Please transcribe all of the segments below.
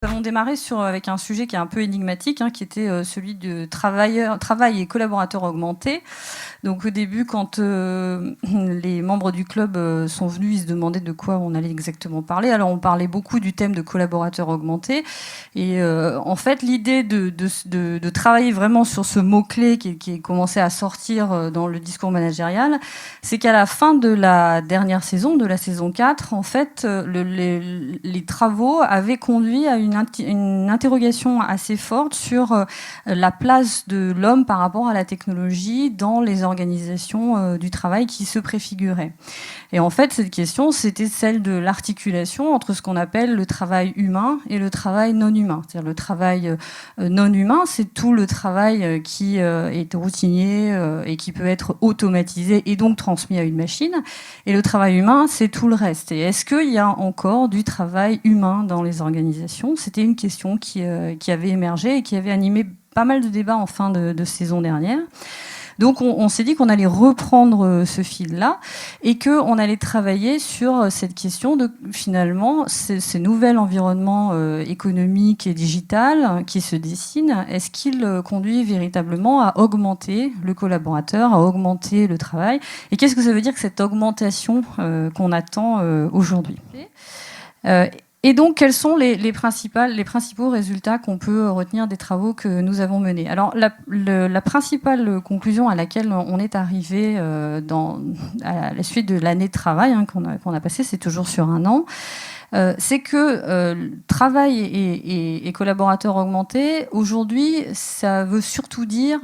Nous avons démarré avec un sujet qui est un peu énigmatique, qui était celui de travail et collaborateurs augmentés. Donc au début, quand les membres du club sont venus, ils se demandaient de quoi on allait exactement parler. Alors on parlait beaucoup du thème de collaborateurs augmentés. Et en fait, l'idée de travailler vraiment sur ce mot-clé qui commençait à sortir dans le discours managérial, c'est qu'à la fin de la dernière saison, de la saison 4, en fait, les travaux avaient conduit à une interrogation assez forte sur la place de l'homme par rapport à la technologie dans les organisations du travail qui se préfiguraient. Et en fait, cette question, c'était celle de l'articulation entre ce qu'on appelle le travail humain et le travail non humain. C'est-à-dire le travail non humain, c'est tout le travail qui est routinier et qui peut être automatisé et donc transmis à une machine. Et le travail humain, c'est tout le reste. Et est-ce qu'il y a encore du travail humain dans les organisations ? C'était une question qui avait émergé et qui avait animé pas mal de débats en fin de saison dernière. Donc on s'est dit qu'on allait reprendre ce fil-là et qu'on allait travailler sur cette question de finalement ces nouveaux environnements économiques et digital qui se dessinent. Est-ce qu'ils conduisent véritablement à augmenter le collaborateur, à augmenter le travail ? Et qu'est-ce que ça veut dire que cette augmentation qu'on attend aujourd'hui ? Et donc, quels sont les principaux résultats qu'on peut retenir des travaux que nous avons menés ? Alors, la principale conclusion à laquelle on est arrivé à la suite de l'année de travail qu'on a passé, c'est toujours sur un an, c'est que travail et collaborateurs augmentés, aujourd'hui, ça veut surtout dire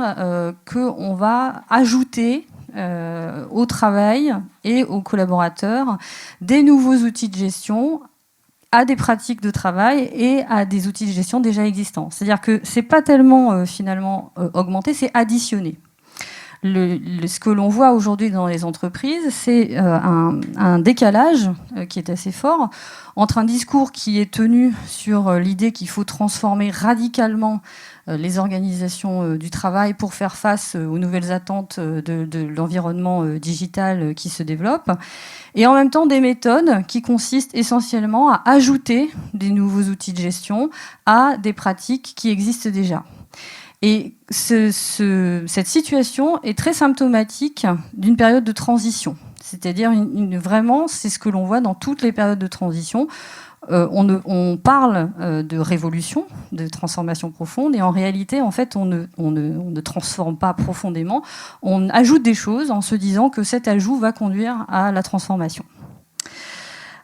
qu'on va ajouter au travail et aux collaborateurs des nouveaux outils de gestion à des pratiques de travail et à des outils de gestion déjà existants. C'est-à-dire que c'est pas tellement finalement augmenter, c'est additionner. Ce que l'on voit aujourd'hui dans les entreprises, c'est un décalage qui est assez fort entre un discours qui est tenu sur l'idée qu'il faut transformer radicalement les organisations du travail pour faire face aux nouvelles attentes de l'environnement digital qui se développe, et en même temps des méthodes qui consistent essentiellement à ajouter des nouveaux outils de gestion à des pratiques qui existent déjà. Et cette situation est très symptomatique d'une période de transition. C'est-à-dire, vraiment, c'est ce que l'on voit dans toutes les périodes de transition. On parle de révolution, de transformation profonde, et en réalité, en fait, on ne transforme pas profondément. On ajoute des choses en se disant que cet ajout va conduire à la transformation.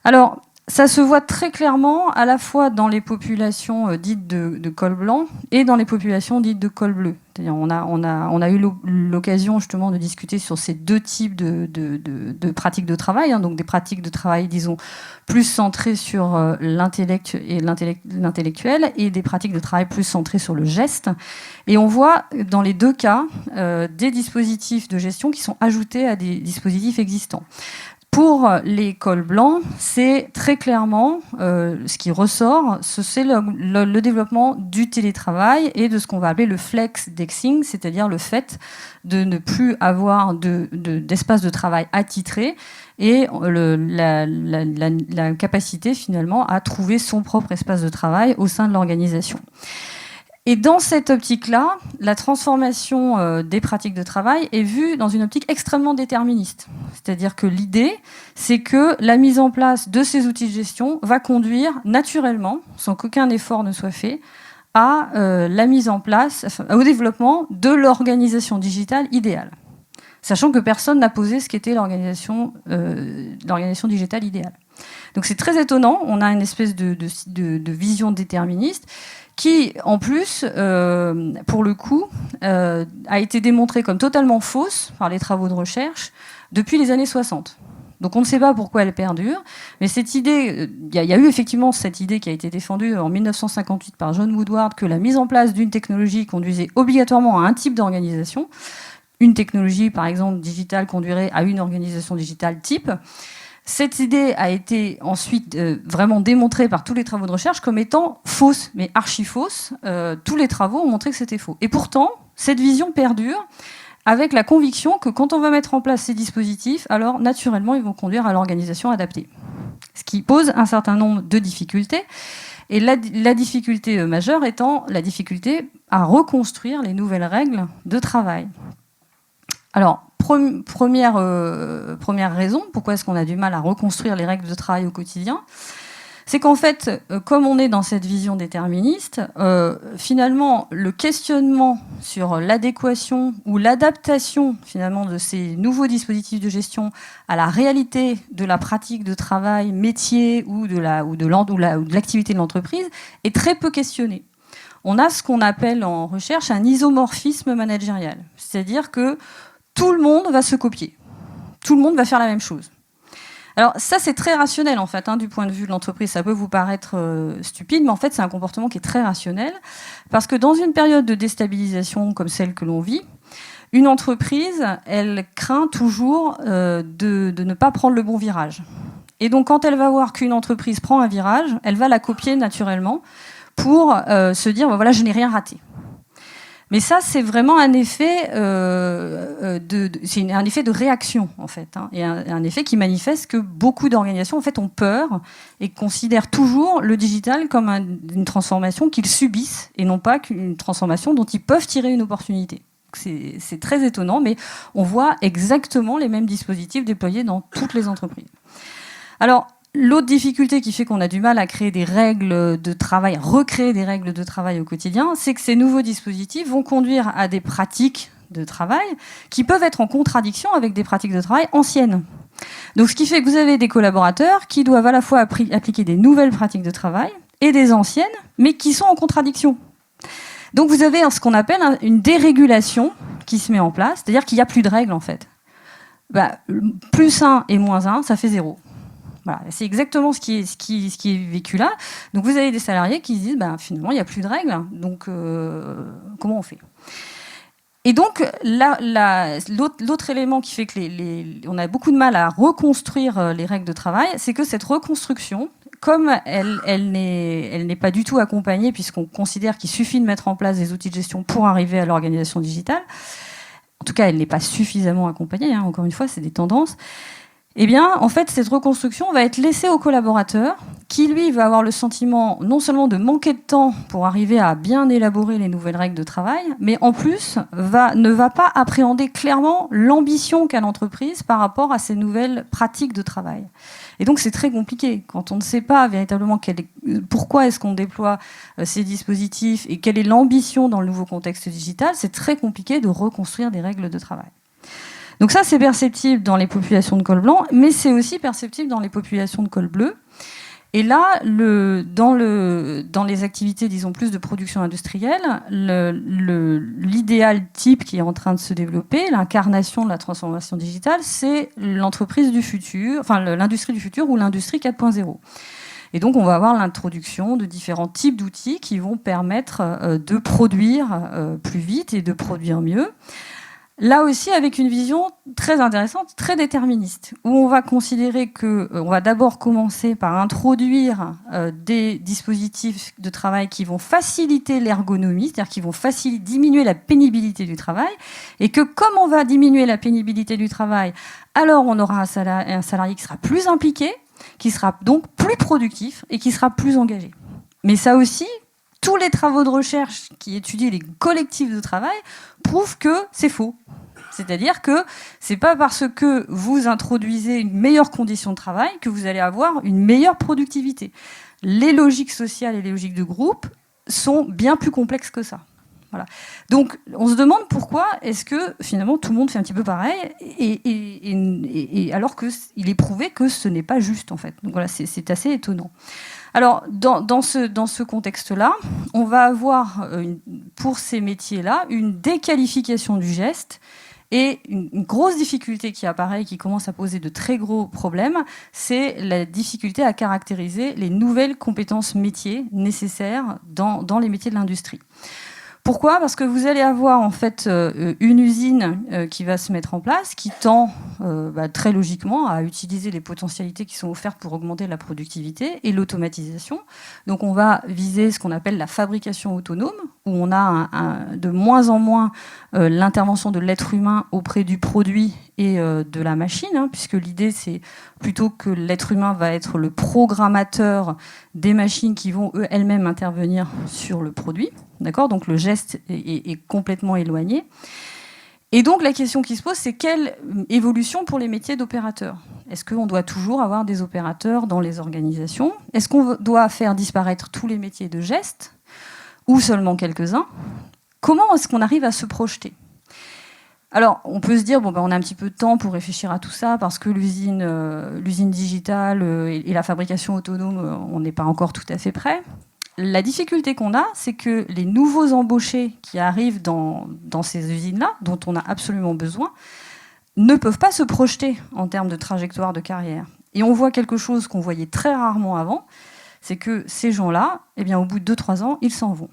Alors, ça se voit très clairement à la fois dans les populations dites de col blanc et dans les populations dites de col bleu. C'est-à-dire on a eu l'occasion justement de discuter sur ces deux types de pratiques de travail, donc des pratiques de travail, disons, plus centrées sur l'intellect et l'intellectuel, et des pratiques de travail plus centrées sur le geste. Et on voit dans les deux cas des dispositifs de gestion qui sont ajoutés à des dispositifs existants. Pour les cols blancs, c'est très clairement ce qui ressort, c'est le développement du télétravail et de ce qu'on va appeler le flexdexing, c'est-à-dire le fait de ne plus avoir d'espace de travail attitré et la capacité finalement à trouver son propre espace de travail au sein de l'organisation. Et dans cette optique-là, la transformation des pratiques de travail est vue dans une optique extrêmement déterministe. C'est-à-dire que l'idée, c'est que la mise en place de ces outils de gestion va conduire naturellement, sans qu'aucun effort ne soit fait, à la mise en place, au développement de l'organisation digitale idéale. Sachant que personne n'a posé ce qu'était l'organisation digitale idéale. Donc c'est très étonnant, on a une espèce de vision déterministe qui, en plus, pour le coup, a été démontrée comme totalement fausse par les travaux de recherche depuis les années 60. Donc on ne sait pas pourquoi elle perdure, mais cette idée, il y a eu effectivement cette idée qui a été défendue en 1958 par John Woodward, que la mise en place d'une technologie conduisait obligatoirement à un type d'organisation. Une technologie, par exemple, digitale, conduirait à une organisation digitale type. Cette idée a été ensuite vraiment démontrée par tous les travaux de recherche comme étant fausse, mais archi-fausse. Tous les travaux ont montré que c'était faux. Et pourtant, cette vision perdure avec la conviction que quand on va mettre en place ces dispositifs, alors naturellement, ils vont conduire à l'organisation adaptée. Ce qui pose un certain nombre de difficultés. Et la difficulté majeure étant la difficulté à reconstruire les nouvelles règles de travail. Alors, première raison, pourquoi est-ce qu'on a du mal à reconstruire les règles de travail au quotidien ? C'est qu'en fait, comme on est dans cette vision déterministe, finalement, le questionnement sur l'adéquation ou l'adaptation finalement de ces nouveaux dispositifs de gestion à la réalité de la pratique de travail, métier ou de l'activité de l'entreprise est très peu questionné. On a ce qu'on appelle en recherche un isomorphisme managérial, c'est-à-dire que tout le monde va se copier, tout le monde va faire la même chose. Alors ça, c'est très rationnel en fait, du point de vue de l'entreprise. Ça peut vous paraître stupide, mais en fait, c'est un comportement qui est très rationnel. Parce que dans une période de déstabilisation comme celle que l'on vit, une entreprise, elle craint toujours de ne pas prendre le bon virage. Et donc, quand elle va voir qu'une entreprise prend un virage, elle va la copier naturellement pour se dire, voilà, je n'ai rien raté. Mais ça, c'est vraiment un effet, c'est un effet de réaction, en fait, et un effet qui manifeste que beaucoup d'organisations, en fait, ont peur et considèrent toujours le digital comme une transformation qu'ils subissent et non pas qu'une transformation dont ils peuvent tirer une opportunité. C'est très étonnant, mais on voit exactement les mêmes dispositifs déployés dans toutes les entreprises. Alors, l'autre difficulté qui fait qu'on a du mal à créer des règles de travail, recréer des règles de travail au quotidien, c'est que ces nouveaux dispositifs vont conduire à des pratiques de travail qui peuvent être en contradiction avec des pratiques de travail anciennes. Donc ce qui fait que vous avez des collaborateurs qui doivent à la fois appliquer des nouvelles pratiques de travail et des anciennes, mais qui sont en contradiction. Donc vous avez ce qu'on appelle une dérégulation qui se met en place, c'est-à-dire qu'il n'y a plus de règles en fait. Plus 1 et moins 1, ça fait 0. Voilà, c'est exactement ce qui est vécu là. Donc vous avez des salariés qui se disent finalement il n'y a plus de règles, donc comment on fait ? Et donc l'autre élément qui fait que on a beaucoup de mal à reconstruire les règles de travail, c'est que cette reconstruction, comme elle n'est pas du tout accompagnée, puisqu'on considère qu'il suffit de mettre en place des outils de gestion pour arriver à l'organisation digitale, en tout cas elle n'est pas suffisamment accompagnée, encore une fois c'est des tendances. Eh bien, en fait, cette reconstruction va être laissée au collaborateur qui, lui, va avoir le sentiment non seulement de manquer de temps pour arriver à bien élaborer les nouvelles règles de travail, mais en plus ne va pas appréhender clairement l'ambition qu'a l'entreprise par rapport à ces nouvelles pratiques de travail. Et donc, c'est très compliqué. Quand on ne sait pas véritablement pourquoi est-ce qu'on déploie ces dispositifs et quelle est l'ambition dans le nouveau contexte digital, c'est très compliqué de reconstruire des règles de travail. Donc ça, c'est perceptible dans les populations de col blanc, mais c'est aussi perceptible dans les populations de col bleu. Et là, dans les activités, disons, plus de production industrielle, l'idéal type qui est en train de se développer, l'incarnation de la transformation digitale, c'est l'entreprise du futur, enfin l'industrie du futur ou l'industrie 4.0. Et donc, on va avoir l'introduction de différents types d'outils qui vont permettre de produire plus vite et de produire mieux. Là aussi, avec une vision très intéressante, très déterministe, où on va considérer on va d'abord commencer par introduire des dispositifs de travail qui vont faciliter l'ergonomie, c'est-à-dire qui vont diminuer la pénibilité du travail, et que comme on va diminuer la pénibilité du travail, alors on aura un salarié qui sera plus impliqué, qui sera donc plus productif et qui sera plus engagé. Mais ça aussi, tous les travaux de recherche qui étudient les collectifs de travail prouvent que c'est faux. C'est-à-dire que c'est pas parce que vous introduisez une meilleure condition de travail que vous allez avoir une meilleure productivité. Les logiques sociales et les logiques de groupe sont bien plus complexes que ça. Voilà. Donc, on se demande pourquoi est-ce que finalement tout le monde fait un petit peu pareil, et alors qu'il est prouvé que ce n'est pas juste en fait. Donc voilà, c'est assez étonnant. Alors, dans ce contexte-là, on va avoir pour ces métiers-là une déqualification du geste. Et une grosse difficulté qui apparaît, qui commence à poser de très gros problèmes, c'est la difficulté à caractériser les nouvelles compétences métiers nécessaires dans les métiers de l'industrie. Pourquoi ? Parce que vous allez avoir en fait une usine qui va se mettre en place, qui tend très logiquement à utiliser les potentialités qui sont offertes pour augmenter la productivité et l'automatisation. Donc on va viser ce qu'on appelle la fabrication autonome, où on a de moins en moins l'intervention de l'être humain auprès du produit et de la machine, hein, puisque l'idée c'est plutôt que l'être humain va être le programmateur des machines qui vont elles-mêmes intervenir sur le produit. D'accord ? Donc le geste est complètement éloigné. Et donc la question qui se pose, c'est quelle évolution pour les métiers d'opérateurs ? Est-ce qu'on doit toujours avoir des opérateurs dans les organisations ? Est-ce qu'on doit faire disparaître tous les métiers de geste ou seulement quelques-uns ? Comment est-ce qu'on arrive à se projeter ? Alors, on peut se dire, on a un petit peu de temps pour réfléchir à tout ça, parce que l'usine digitale et la fabrication autonome, on n'est pas encore tout à fait prêt. La difficulté qu'on a, c'est que les nouveaux embauchés qui arrivent dans ces usines-là, dont on a absolument besoin, ne peuvent pas se projeter en termes de trajectoire de carrière. Et on voit quelque chose qu'on voyait très rarement avant, c'est que ces gens-là, au bout de 2-3 ans, ils s'en vont.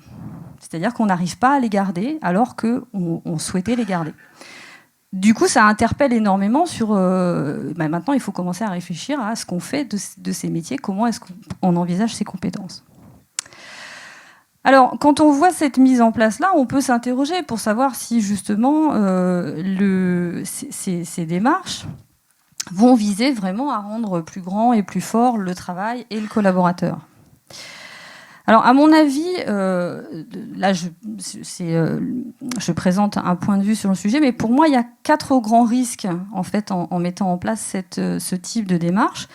C'est-à-dire qu'on n'arrive pas à les garder alors qu'on souhaitait les garder. Du coup, ça interpelle énormément sur... maintenant, il faut commencer à réfléchir à ce qu'on fait de ces métiers, comment est-ce qu'on envisage ces compétences. Alors, quand on voit cette mise en place-là, on peut s'interroger pour savoir si, justement, ces démarches vont viser vraiment à rendre plus grand et plus fort le travail et le collaborateur. Alors, à mon avis, là, je présente un point de vue sur le sujet, mais pour moi, il y a 4 grands risques, en fait, en mettant en place ce type de démarche.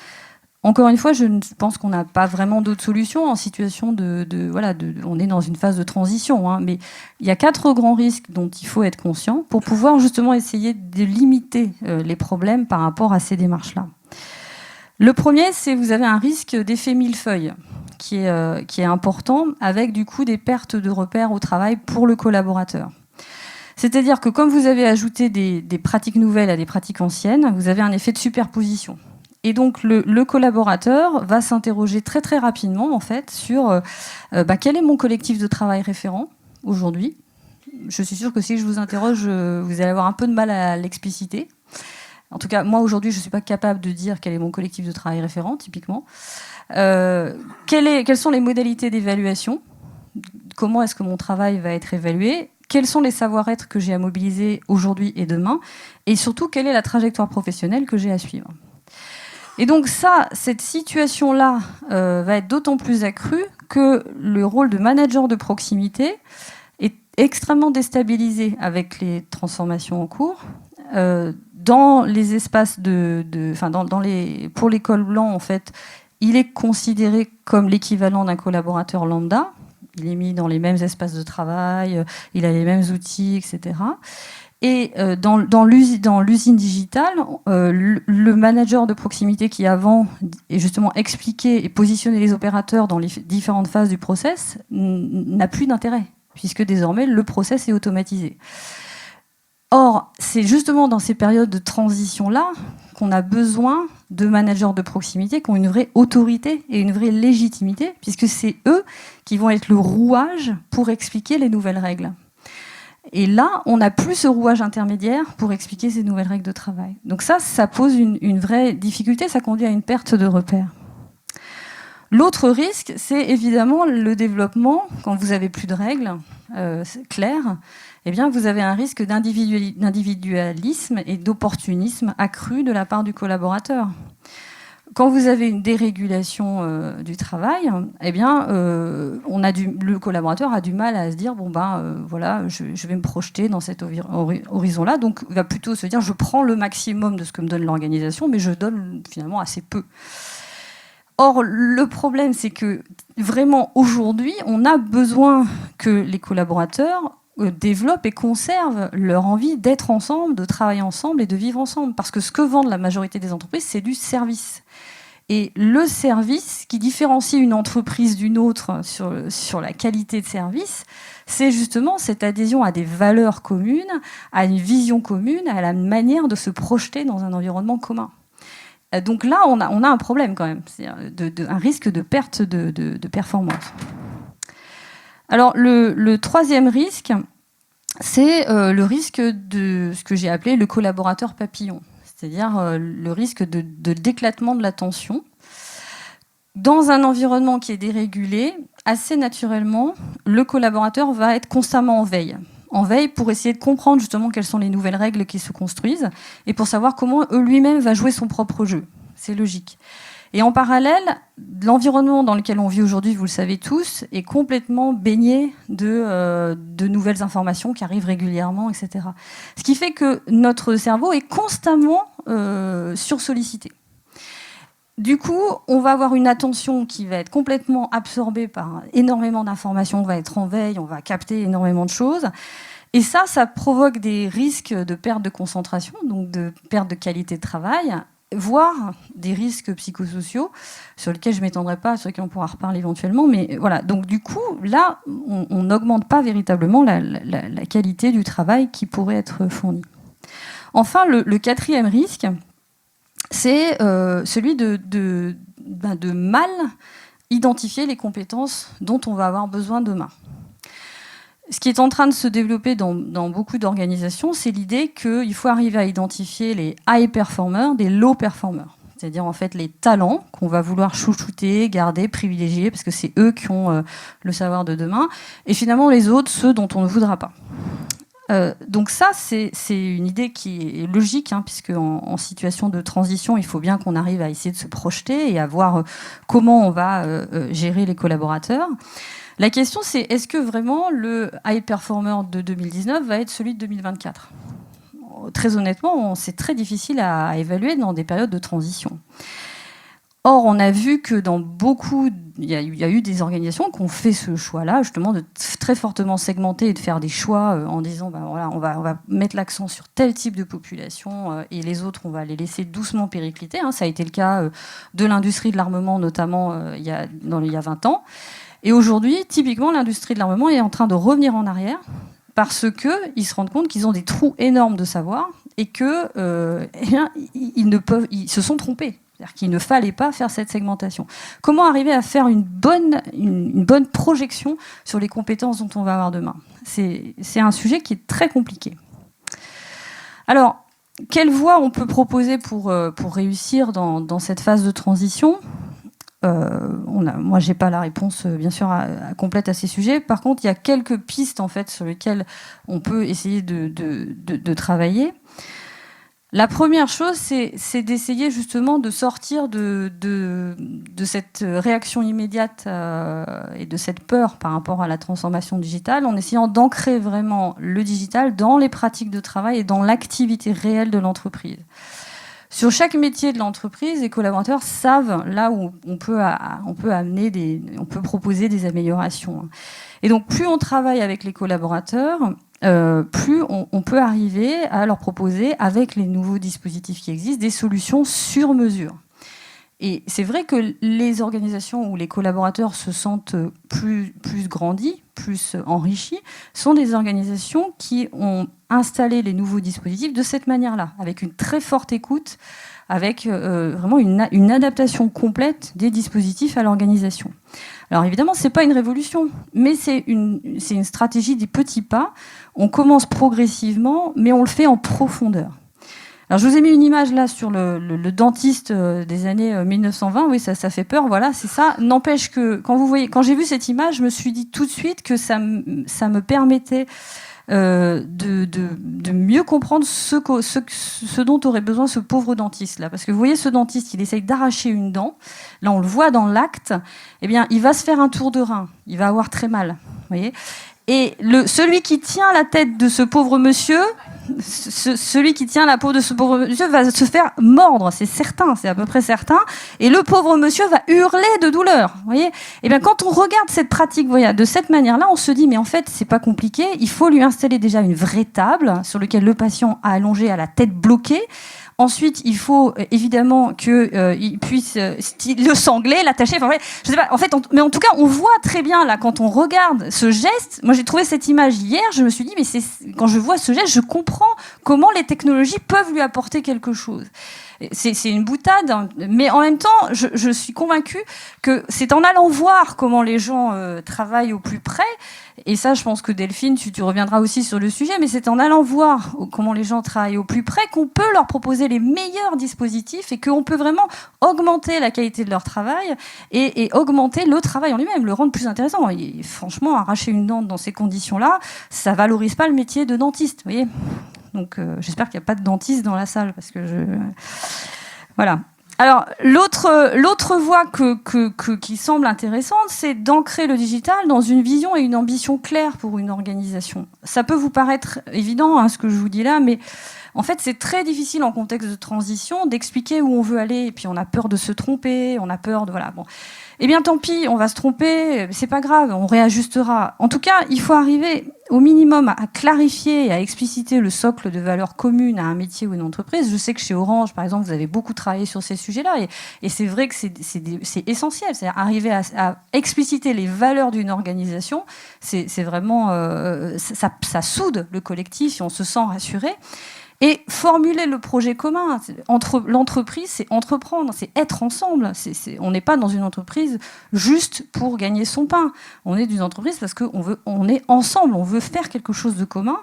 Encore une fois, je pense qu'on n'a pas vraiment d'autre solution en situation on est dans une phase de transition, hein, mais il y a 4 grands risques dont il faut être conscient pour pouvoir justement essayer de limiter les problèmes par rapport à ces démarches-là. Le premier, c'est que vous avez un risque d'effet millefeuille qui est important, avec du coup des pertes de repères au travail pour le collaborateur. C'est-à-dire que comme vous avez ajouté des pratiques nouvelles à des pratiques anciennes, vous avez un effet de superposition. Et donc le collaborateur va s'interroger très très rapidement en fait sur quel est mon collectif de travail référent aujourd'hui. Je suis sûre que si je vous interroge, vous allez avoir un peu de mal à l'expliciter. En tout cas, moi aujourd'hui, je ne suis pas capable de dire quel est mon collectif de travail référent, typiquement. Quelles sont les modalités d'évaluation ? Comment est-ce que mon travail va être évalué ? Quels sont les savoir-être que j'ai à mobiliser aujourd'hui et demain ? Et surtout, quelle est la trajectoire professionnelle que j'ai à suivre ? Et donc cette situation-là va être d'autant plus accrue que le rôle de manager de proximité est extrêmement déstabilisé avec les transformations en cours. Dans les espaces pour les cols blancs, en fait, il est considéré comme l'équivalent d'un collaborateur lambda. Il est mis dans les mêmes espaces de travail, il a les mêmes outils, etc. Et dans l'usine digitale, le manager de proximité qui avant est justement expliqué et positionné les opérateurs dans les différentes phases du process n'a plus d'intérêt, puisque désormais le process est automatisé. Or, c'est justement dans ces périodes de transition-là qu'on a besoin de managers de proximité qui ont une vraie autorité et une vraie légitimité, puisque c'est eux qui vont être le rouage pour expliquer les nouvelles règles. Et là, on n'a plus ce rouage intermédiaire pour expliquer ces nouvelles règles de travail. Donc ça pose une vraie difficulté, ça conduit à une perte de repères. L'autre risque, c'est évidemment le développement, quand vous n'avez plus de règles claires, vous avez un risque d'individualisme et d'opportunisme accru de la part du collaborateur. Quand vous avez une dérégulation du travail, le collaborateur a du mal à se dire je vais me projeter dans cet horizon-là. Donc, il va plutôt se dire je prends le maximum de ce que me donne l'organisation, mais je donne finalement assez peu. Or, le problème, c'est que vraiment aujourd'hui, on a besoin que les collaborateurs développent et conservent leur envie d'être ensemble, de travailler ensemble et de vivre ensemble. Parce que ce que vendent la majorité des entreprises, c'est du service. Et le service qui différencie une entreprise d'une autre sur la qualité de service, c'est justement cette adhésion à des valeurs communes, à une vision commune, à la manière de se projeter dans un environnement commun. Donc là, on a un problème quand même, c'est un risque de perte de performance. Alors le troisième risque, c'est le risque de ce que j'ai appelé le collaborateur papillon. c'est-à-dire le risque de d'éclatement de l'attention. Dans un environnement qui est dérégulé, assez naturellement, le collaborateur va être constamment en veille pour essayer de comprendre justement quelles sont les nouvelles règles qui se construisent et pour savoir comment lui-même va jouer son propre jeu. C'est logique. Et en parallèle, l'environnement dans lequel on vit aujourd'hui, vous le savez tous, est complètement baigné de nouvelles informations qui arrivent régulièrement, etc. Ce qui fait que notre cerveau est constamment sursollicité. Du coup, on va avoir une attention qui va être complètement absorbée par énormément d'informations, on va être en veille, on va capter énormément de choses. Et ça provoque des risques de perte de concentration, donc de perte de qualité de travail, voire des risques psychosociaux, sur lesquels je ne m'étendrai pas, sur lesquels on pourra reparler éventuellement. Mais voilà, donc du coup, là, on n'augmente pas véritablement la qualité du travail qui pourrait être fourni. Enfin, le quatrième risque, c'est celui de mal identifier les compétences dont on va avoir besoin demain. Ce qui est en train de se développer dans beaucoup d'organisations, c'est l'idée qu'il faut arriver à identifier les high performers des low performers. C'est-à-dire en fait les talents qu'on va vouloir chouchouter, garder, privilégier, parce que c'est eux qui ont le savoir de demain, et finalement les autres, ceux dont on ne voudra pas. Donc ça, c'est une idée qui est logique, hein, puisque en situation de transition, il faut bien qu'on arrive à essayer de se projeter et à voir comment on va gérer les collaborateurs. La question, c'est est-ce que vraiment le high performer de 2019 va être celui de 2024 ? Très honnêtement, c'est très difficile à évaluer dans des périodes de transition. Or, on a vu que dans beaucoup, il y a eu des organisations qui ont fait ce choix-là, justement, de très fortement segmenter et de faire des choix en disant, ben voilà, on va mettre l'accent sur tel type de population et les autres, on va les laisser doucement péricliter. Hein. Ça a été le cas de l'industrie de l'armement, notamment il y a 20 ans. Et aujourd'hui, typiquement, l'industrie de l'armement est en train de revenir en arrière parce qu'ils se rendent compte qu'ils ont des trous énormes de savoir et que, ils se sont trompés. C'est-à-dire qu'il ne fallait pas faire cette segmentation. Comment arriver à faire une bonne projection sur les compétences dont on va avoir demain ? C'est un sujet qui est très compliqué. Alors, quelle voie on peut proposer pour réussir dans cette phase de transition ? Moi, j'ai pas la réponse, bien sûr, complète à ces sujets. Par contre, il y a quelques pistes en fait sur lesquelles on peut essayer de travailler. La première chose, c'est d'essayer justement de sortir de cette réaction immédiate et de cette peur par rapport à la transformation digitale, en essayant d'ancrer vraiment le digital dans les pratiques de travail et dans l'activité réelle de l'entreprise. Sur chaque métier de l'entreprise, les collaborateurs savent là où on peut proposer des améliorations. Et donc, plus on travaille avec les collaborateurs, plus on peut arriver à leur proposer, avec les nouveaux dispositifs qui existent, des solutions sur mesure. Et c'est vrai que les organisations où les collaborateurs se sentent plus grandis, plus enrichis, sont des organisations qui ont installé les nouveaux dispositifs de cette manière-là, avec une très forte écoute, avec vraiment une adaptation complète des dispositifs à l'organisation. Alors évidemment, c'est pas une révolution, mais c'est une stratégie des petits pas. On commence progressivement, mais on le fait en profondeur. Alors je vous ai mis une image là sur le dentiste des années 1920. Oui, ça fait peur. Voilà, c'est ça. N'empêche que quand j'ai vu cette image, je me suis dit tout de suite que ça me permettait de mieux comprendre ce dont aurait besoin ce pauvre dentiste là, parce que vous voyez ce dentiste, il essaye d'arracher une dent. Là, on le voit dans l'acte. Eh bien, il va se faire un tour de rein. Il va avoir très mal. Vous voyez. Et celui qui tient la tête de ce pauvre monsieur, celui qui tient la peau de ce pauvre monsieur va se faire mordre, c'est certain, c'est à peu près certain. Et le pauvre monsieur va hurler de douleur. Vous voyez ? Et bien, quand on regarde cette pratique, voilà, de cette manière-là, on se dit, mais en fait, c'est pas compliqué. Il faut lui installer déjà une vraie table sur laquelle le patient a allongé à la tête bloquée. Ensuite, il faut évidemment qu'il puisse le sangler, l'attacher. Enfin, je sais pas. En fait, mais en tout cas, on voit très bien là quand on regarde ce geste. Moi, j'ai trouvé cette image hier. Je me suis dit, mais quand je vois ce geste, je comprends comment les technologies peuvent lui apporter quelque chose. C'est une boutade, mais en même temps, je suis convaincue que c'est en allant voir comment les gens travaillent au plus près Et ça, je pense que Delphine, tu reviendras aussi sur le sujet, mais c'est en allant voir comment les gens travaillent au plus près qu'on peut leur proposer les meilleurs dispositifs et qu'on peut vraiment augmenter la qualité de leur travail et augmenter le travail en lui-même, le rendre plus intéressant. Et franchement, arracher une dent dans ces conditions-là, ça valorise pas le métier de dentiste, vous voyez. Donc j'espère qu'il n'y a pas de dentiste dans la salle, parce que voilà. Alors, l'autre voie qui semble intéressante, c'est d'ancrer le digital dans une vision et une ambition claire pour une organisation. Ça peut vous paraître évident, hein, ce que je vous dis là, mais en fait, c'est très difficile en contexte de transition d'expliquer où on veut aller, et puis on a peur de se tromper, on a peur de... Voilà, bon. Eh bien, tant pis, on va se tromper, c'est pas grave, on réajustera. En tout cas, il faut arriver au minimum à clarifier et à expliciter le socle de valeurs communes à un métier ou une entreprise. Je sais que chez Orange, par exemple, vous avez beaucoup travaillé sur ces sujets-là, et c'est vrai que c'est essentiel. C'est-à-dire arriver à expliciter les valeurs d'une organisation, c'est vraiment... ça soude le collectif et on se sent rassuré. Et formuler le projet commun entre l'entreprise, c'est entreprendre, c'est être ensemble. On n'est pas dans une entreprise juste pour gagner son pain. On est dans une entreprise parce qu'on est ensemble, on veut faire quelque chose de commun.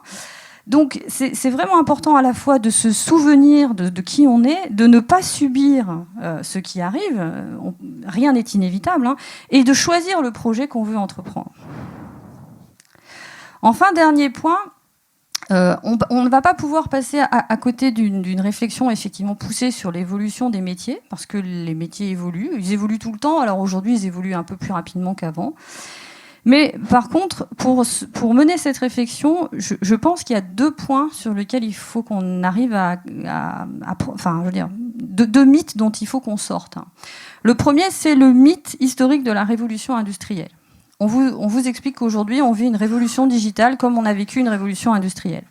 Donc c'est vraiment important à la fois de se souvenir de qui on est, de ne pas subir ce qui arrive, rien n'est inévitable, hein, et de choisir le projet qu'on veut entreprendre. Enfin, dernier point, on ne va pas pouvoir passer à côté d'une réflexion effectivement poussée sur l'évolution des métiers, parce que les métiers évoluent, ils évoluent tout le temps. Alors aujourd'hui, ils évoluent un peu plus rapidement qu'avant. Mais par contre, pour mener cette réflexion, je pense qu'il y a 2 points sur lesquels il faut qu'on arrive enfin, je veux dire, 2 mythes dont il faut qu'on sorte. Le premier, c'est le mythe historique de la révolution industrielle. On vous explique qu'aujourd'hui, on vit une révolution digitale comme on a vécu une révolution industrielle.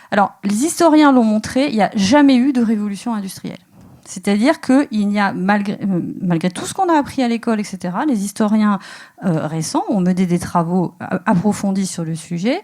Alors, les historiens l'ont montré, il n'y a jamais eu de révolution industrielle. C'est-à-dire qu'il n'y a, malgré tout ce qu'on a appris à l'école, etc., les historiens récents ont mené des travaux approfondis sur le sujet.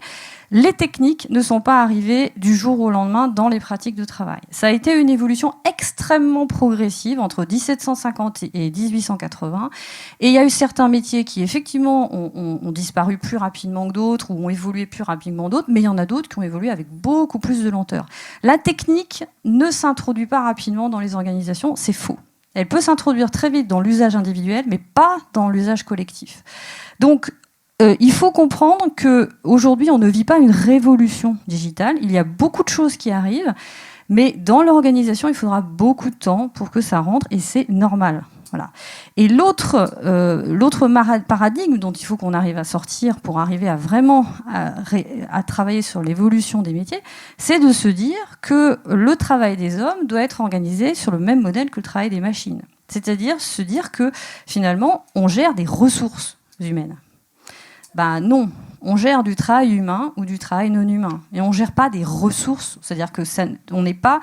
Les techniques ne sont pas arrivées du jour au lendemain dans les pratiques de travail. Ça a été une évolution extrêmement progressive entre 1750 et 1880. Et il y a eu certains métiers qui, effectivement, ont disparu plus rapidement que d'autres ou ont évolué plus rapidement que d'autres, mais il y en a d'autres qui ont évolué avec beaucoup plus de lenteur. La technique ne s'introduit pas rapidement dans les organisations, c'est faux. Elle peut s'introduire très vite dans l'usage individuel, mais pas dans l'usage collectif. Donc, il faut comprendre qu'aujourd'hui, on ne vit pas une révolution digitale. Il y a beaucoup de choses qui arrivent, mais dans l'organisation, il faudra beaucoup de temps pour que ça rentre, et c'est normal. Voilà. Et l'autre paradigme dont il faut qu'on arrive à sortir pour arriver à vraiment à travailler sur l'évolution des métiers, c'est de se dire que le travail des hommes doit être organisé sur le même modèle que le travail des machines. C'est-à-dire se dire que finalement, on gère des ressources humaines. Ben non, on gère du travail humain ou du travail non humain. Et on ne gère pas des ressources. C'est-à-dire que on n'est pas...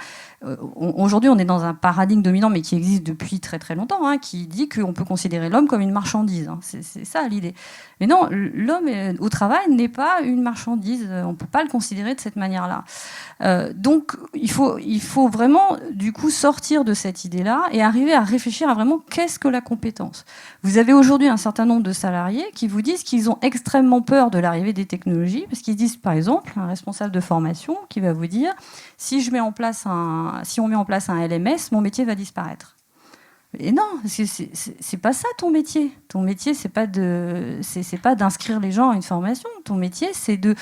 Aujourd'hui, on est dans un paradigme dominant, mais qui existe depuis très très longtemps, hein, qui dit qu'on peut considérer l'homme comme une marchandise. Hein. C'est ça l'idée. Mais non, l'homme au travail n'est pas une marchandise. On ne peut pas le considérer de cette manière-là. Donc, il faut vraiment, du coup, sortir de cette idée-là et arriver à réfléchir à vraiment qu'est-ce que la compétence. Vous avez aujourd'hui un certain nombre de salariés qui vous disent qu'ils ont extrêmement peur de l'arrivée des technologies, parce qu'ils disent, par exemple, un responsable de formation qui va vous dire si on met en place un LMS, mon métier va disparaître. Et non, c'est pas ça ton métier. Ton métier, c'est pas d'inscrire les gens à une formation. Ton métier, c'est de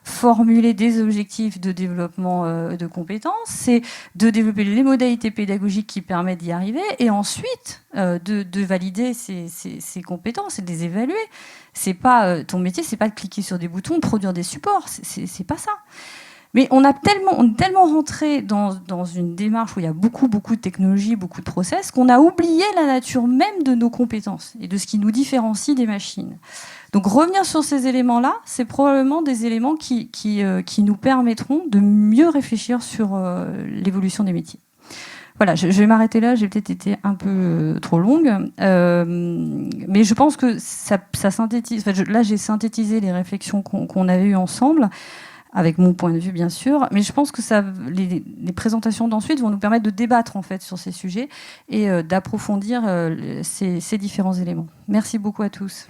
formuler des objectifs de développement de compétences, c'est de développer les modalités pédagogiques qui permettent d'y arriver, et ensuite de valider ces compétences et de les évaluer. C'est pas ton métier, c'est pas de cliquer sur des boutons, de produire des supports. C'est pas ça. Mais on est tellement rentré dans une démarche où il y a beaucoup de technologies, beaucoup de process, qu'on a oublié la nature même de nos compétences et de ce qui nous différencie des machines. Donc revenir sur ces éléments-là, c'est probablement des éléments qui nous permettront de mieux réfléchir sur l'évolution des métiers. Voilà, je vais m'arrêter là, j'ai peut-être été un peu trop longue, mais je pense que ça synthétise. Là, j'ai synthétisé les réflexions qu'on avait eues ensemble, avec mon point de vue bien sûr, mais je pense que les présentations d'ensuite vont nous permettre de débattre en fait sur ces sujets et d'approfondir ces différents éléments. Merci beaucoup à tous.